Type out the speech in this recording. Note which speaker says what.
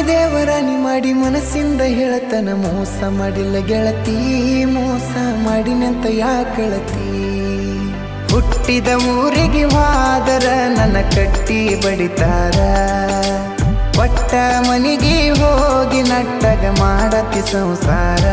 Speaker 1: ದೇವರಾನಿ ಮಾಡಿ ಮನಸ್ಸಿಂದ ಹೇಳತನ ಮೋಸ ಮಾಡಿಲ್ಲ ಗೆಳತಿ ಮೋಸ ಮಾಡಿನಂತ ಯಾಕಳತಿ ಹುಟ್ಟಿದ ಊರಿಗೆ ಹೋದರ ನನ್ನ ಕಟ್ಟಿ ಬಡಿತಾರ ಒಟ್ಟ ಮನಿಗೆ ಹೋಗಿ ನಟ್ಟಗ ಮಾಡತಿ ಸಂಸಾರ